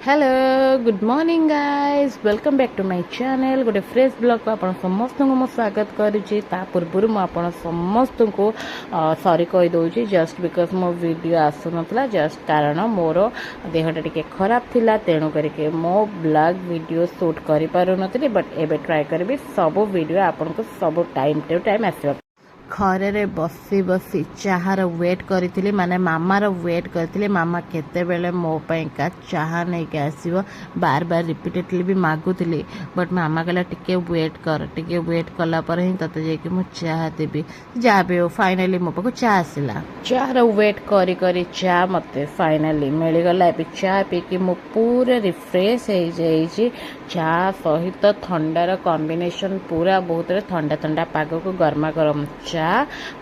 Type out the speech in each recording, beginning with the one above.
hello good morning guys welcome back to my channel गोटे fresh blog को आप समस्त को मो स्वागत करुच्ची पूर्व मुझे समस्त को सॉरी कहीदे जस्ट बिकज मो वीडियो आसु ना जस्ट कारण मोर देहटा टी खराब थिला तेणु करके मो ब्लॉग वीडियो शूट कर पार नी बट एबे ट्राए करी सब वीडियो आपन को सब टाइम टू टाइम आस घरे बसी बसी चाहार वेट करी माने मामार वेट करी मामा केते मो का चाहा नहीं के आसो बार बार रिपीटेडली भी मागुली बट मामा कहला टिके वेट कर टिके वेट कला पर ही तते जाके मु चाह देबी जहाँ भी हो फाइनाली मो पाक चाह आसला चार वेट करी करी चाह मते फाइनाली मिलगला ए चाह पीकी मु पूरा रिफ्रेश हो जाइए चाह सहित ठंडार कॉम्बिनेशन पूरा बहुत ठंडा ठंडा पाग को गर्मा गर्म चाह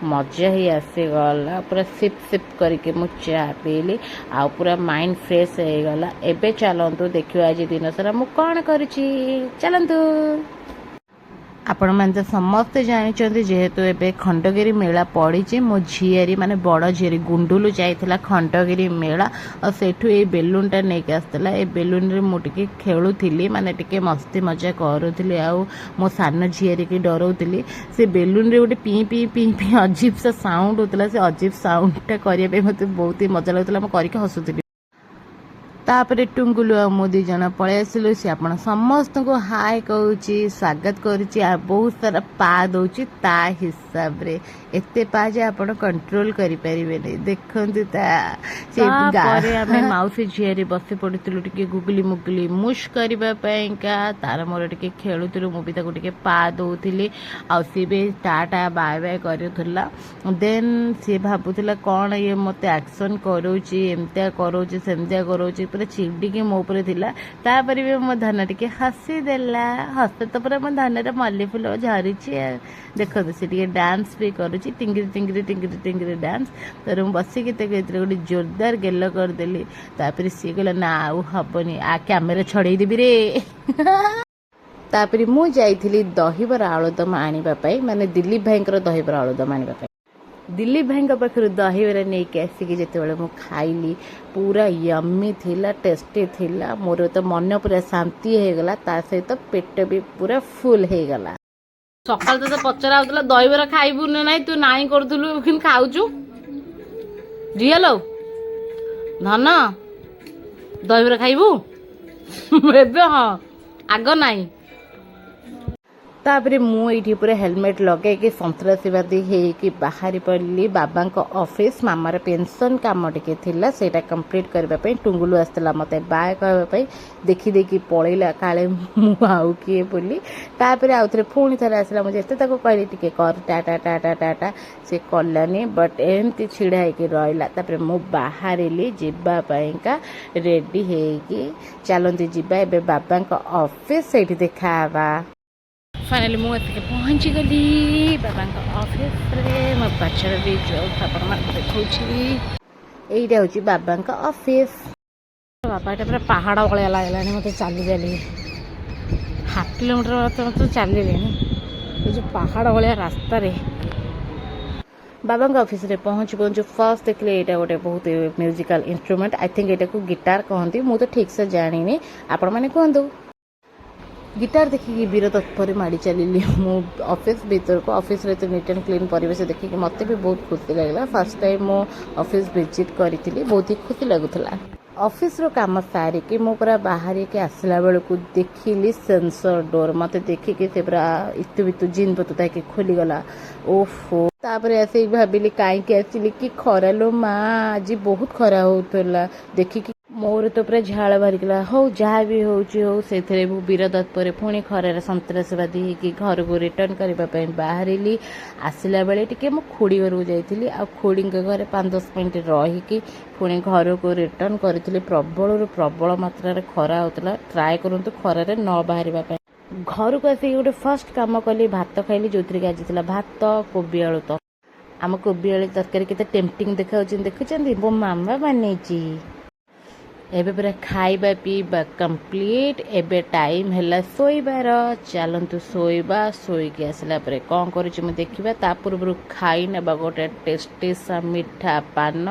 मजा ही आसीगला पूरा सिप सिप करके मु चाह पीली आ पूरा माइंड फ्रेश हो गला एबे चलतु देखियो आज दिन सारा मु कौन करुची चलतु आपण मैंने तो समस्ते जानते जेहेतु एबे खंडगिरी मेला पड़ी मो झीआरी माने बड़ झीआरी गुंडुलु जाइथिला खंडगिरी मेला और सेठू ए बेलूनटा नहीं आसला ए बेलून रे मु टिके खेलुथिली माने टिके मस्ती मजा करूथिली आ मो सान झीआरी की डरौथिली से बेलून रे गोटे पी पी पी पी अजीब सा साउंड होतला से अजीब साउंडटा करिया पे मते बहुत ही मजा लागुतला म करके हसुथिली तापर टुंगुलु आ मो दी जन पलि आसिलु से आपण समस्त को हाय कहूँ स्वागत करुच्ची आ बहुत सारा पा दौची ता हिसाब रे एते पा जे आपण कंट्रोल करि परिबे नै देखंतु ता से गारे हमें माउसी झियारी बसी पड़ितलु टिके गुगली मुगली मुश करबा पई का तार मोर टिके खेलुतलु मु भी ताको टिके पा दउथिली आ सी बे टाटा बाय बाय करथुला देन से भाबुथला कोन ये मते एक्शन करूची एमतिया करूची सेमतिया करूची पूरा चिड़ी मो पर थिला तापर भी मो धन टिके हसी देला हस तो पूरा मो धन रे मल्ली फूल झरी देखो से टिके डांस भी करुची Tingri Tingri Tingri Tingri dance तर मु बसी के गोटे जोरदार गेल करदेली तापर सी कहला ना आउ हबनी आ कैमेरा छड़े देबी रे तापर मु जाइथिली दहीबरा आलुदम आनिबा पई माने दिलीप भाईंकर दहीबरा आलुदम आनिबा पई दिलीप भाई पाखर दहीबरा नहीं आसिक जिते मु खाइली पूरा यम्मी थिला टेस्टी थिला मोर तो मन पूरा शांति हो गला ता सहित पेट भी पूरा फुल हो गला सकाल तो पचरा होता दहीबरा खाइबु ना तू नाई करथुलु कि खाउचु रियल धन दहीबरा खाइबु एबे हाँ आग नाई तापर मुझे पूरा हेलमेट लगे कि सन्त्रासवादी होगी बाहर पड़ी बाबा ऑफिस मामार पेंशन कम टे थिला सेटा कंप्लीट करने टुंगुलु आसला मत बाय कहवाई देखी देखी पलैला काले मुझे किए बोली तापर आउ थे पुणी थे आसला मुझे कहली टे कर टाटा टाटा टाटा से कलानी बट एमती छिड़ा होगी रहा मु बाहर जावाई का रेडी होगी चलती जावा ए बाबा ऑफिस से देखा फाइनाली मुझे पहुँची गली बाबा ऑफिस रे मो पचर भी जो देखा यहीटा हूँ बाबा ऑफिस बाबा पूरा पहाड़ भाया लगला मत चली चली हाफ किलोमीटर मत चलिए जो पहाड़ भाया रास्ता रे बाबा ऑफिस रे पहुँच पहुँचू फर्स्ट देखिए यहाँ गोटे बहुत म्यूजिकल इंस्ट्रूमेंट आई थिंक यहाँ को गिटार कहती मुझे तो ठीक से जानी आपण मैंने कहतु गिटार देखिए वीर तत्पर माड़ी चलि मो ऑफिस भीतर को ऑफिस रे तो नीट एंड क्लीन परिवेश देखिए मत भी बहुत खुशी लगला फर्स्ट टाइम मो ऑफिस विजिट करी बहुत ही खुशी लगुला ऑफिस रो काम सारिकी मो पूरा बाहर के आसला बेल को देखिली सेंसर डोर मत देखिकी से पूरा इतु बितु जिन बतुता के खोलीगला ओफो तापर ऐसे ही भाविली कहीं आसिली कि खरा लो माँ आज बहुत खरा होता देखिकी मोर तो पूरा झाड़ बाहरिकला हो जहाँ भी हो वीर दत्पर पुणी खरार सन्त्रासवादी होगी घर को रिटर्न करने बाहरी आसला बेले टी मो खोड़ी घर को जाइली आ खोड़ी घर 5-10 मिनट रहीकि पुणी घर को रिटर्न करी प्रबल प्रबल मात्रा खरा होता ट्राए करूँ खरार न बाहर घर को आसिक गोटे फर्स्ट कम कली भात खाइली जो थी आज भात कोबी आलू तो आम कोबी आलू तरकारी केते टेम्पटिंग देखा देखुं मो मामा बन एबे पूरा खाइबा पीबा कंप्लीट एबे टाइम हैला सोइबार चलतु सोइबा सोईकी आसला परे कौन करुछि मु देखिबा ता पूर्व खाई नेबा गोटे टेस्टी सा मिठा पान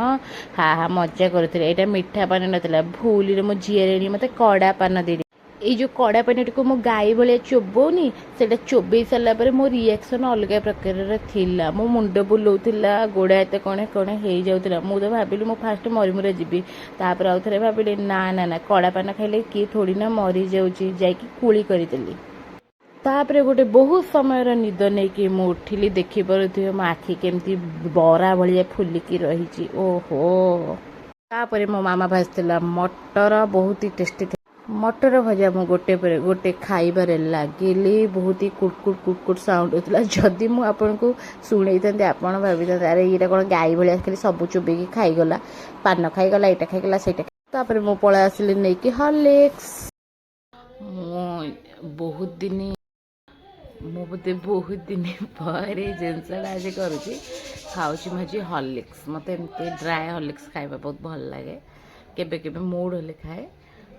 हा हा मजा करथिले एटा मिठा पान नथिला भूली रे मो झियरेणी मते कड़ा पान दे ये जो कड़ा पानी को मो गाई भाया चोबौनी से चोबई सारा पर मो रिएक्शन अलग प्रकार थिला मो मुंड बुलाऊला गोड़ा एत कणे कणे हो जाऊला मु तो भाविली मो फास्ट मरीमुरा जीवी तापर आउ थे भाविली ना ना ना कड़ा पान खाइले किए थोड़ी ना मरी जाऊँगी जाकि कुली करी तापर गोटे बहुत समय निद नहीं कि मु उठिली देखी पारे मो आखि केमती बरा भाया फुलिकी रही ओहो तापर मो मामा भाजला मटर बहुत ही टेस्टी मटर भजा मु गोटे पर गोटे खाइबार लगिली बहुत ही कुटकुट कुटकुट साउंड होता जदि मु आपन को शुणई था आपड़ भावी अरे ये कौन गाई भाया खाली सब चुबेकी खाईगला पान खाईगला यहाँ खाईगला से तापर मु पଳା आसिली नहीं कि हॉर्लिक्स बहुत दिन मु बोधे बहुत दिन पर जिनसा आज करुँची खाऊँ मुझे हॉर्लिक्स मत एमती ड्राए हॉर्लिक्स खाइबा बहुत भल लगे केबे केबे मूड होले खाए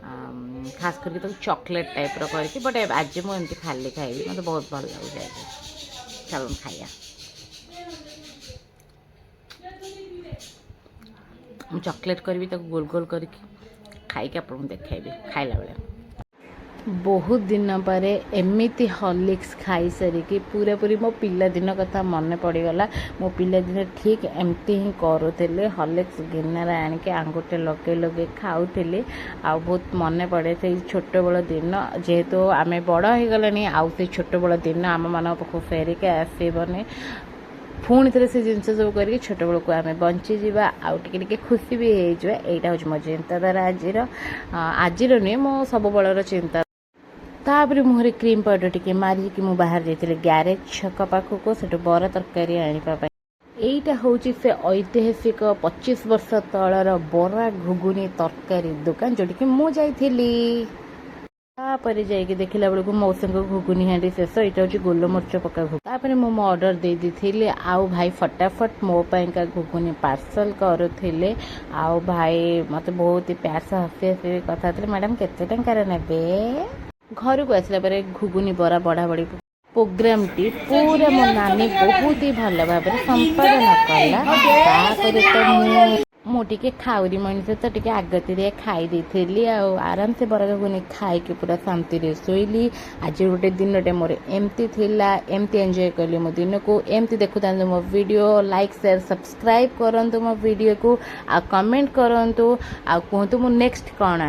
खास करके तो चॉकलेट टाइप रो करके बट आज मुझे खाली खाइबी मतलब बहुत भल लगे चल खाइया मुझे चॉकलेट करी गोल गोल करके खाई आपको देखेबी खाइला बेले बहुत दिन पर एमती हॉर्लिक्स खाई सारिकी पूरा पूरी मो पिला दिन कथा मन पड़गला मो पिला दिन ठीक एमती ही करूले हॉर्लिक्स गिनार आणिके आंगुठे लगे लगे खाऊले आ बहुत मन पड़े से छोट बड़ दिन जेहेतु आम बड़ हो गलानी आउ से छोट बड़ दिन आम मान पाख फेरिके आसबनी पुणी थे से जिन सब करके छोट बड़ को आम बंची आउ टे खुशी भी होईटा हूँ मो चिंताधारा आज नुहे मो सब बड़र चिंता तापर मुहरे क्रीम पाउडर टिके मारिकी मु बाहर जाइए ग्यारेज छक पाखक से बरा तरकारी आने यहीटा हूँ से ऐतिहासिक 25 वर्ष तलर बरा घुगुनी तरकारी दुकान जोटि मु जाइली तापर जाइए देखला बेलू मौसा घुगुनी हाँ शेष यहाँ हूँ गोलमरीच पका घुगुनी मो ऑर्डर दे दी आउ भाई फटाफट मो का घुगुनी पार्सल करुले आउ भाई मत बहुत ही प्यार से हसी हसी कथा मैडम केते टंकार नेबे घर को आसला घुगुनी बरा बढ़ा बढ़ी प्रोग्राम टी पूरा मो नानी बहुत ही भल भाव संपादन कला मुझे खाऊरी मनीष तो टे आगति खाई देली आराम से बरा घुगुनी खाई पूरा शांति शोली आज गोटे दिन मोर एमती थिला एमती एंजॉय कली मो दिन को एमती देखु मो वीडियो लाइक शेयर सब्सक्राइब करंतु मो वीडियो को आ कमेंट करंतु आ कहतु मो नेक्स्ट कौन